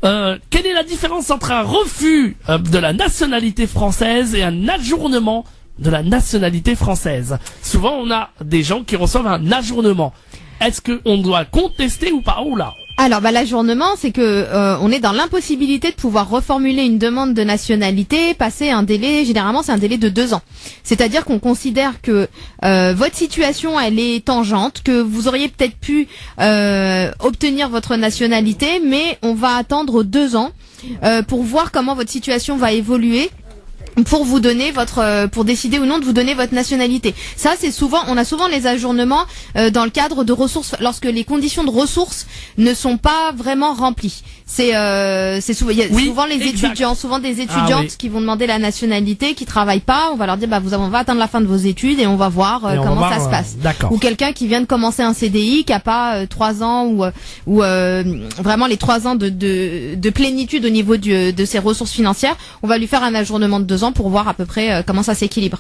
Quelle est la différence entre un refus de la nationalité française et un ajournement de la nationalité française? Souvent, on a des gens qui reçoivent un ajournement. Est-ce qu'on doit contester ou pas? Oula. Alors, l'ajournement, c'est que on est dans l'impossibilité de pouvoir reformuler une demande de nationalité, passer un délai. Généralement, c'est un délai de 2 ans. C'est-à-dire qu'on considère que votre situation, elle est tangente, que vous auriez peut-être pu obtenir votre nationalité, mais on va attendre 2 ans pour voir comment votre situation va évoluer, pour vous donner pour décider ou non de vous donner votre nationalité. Ça, on a souvent les ajournements dans le cadre de ressources, lorsque les conditions de ressources ne sont pas vraiment remplies. C'est souvent, souvent les étudiants, souvent des étudiantes qui vont demander la nationalité, qui travaillent pas. On va leur dire, on va attendre la fin de vos études et on va voir comment ça se passe. D'accord. Ou quelqu'un qui vient de commencer un CDI, qui a pas 3 ans ou vraiment les 3 ans de plénitude au niveau de ses ressources financières, on va lui faire un ajournement de 2 ans pour voir à peu près comment ça s'équilibre.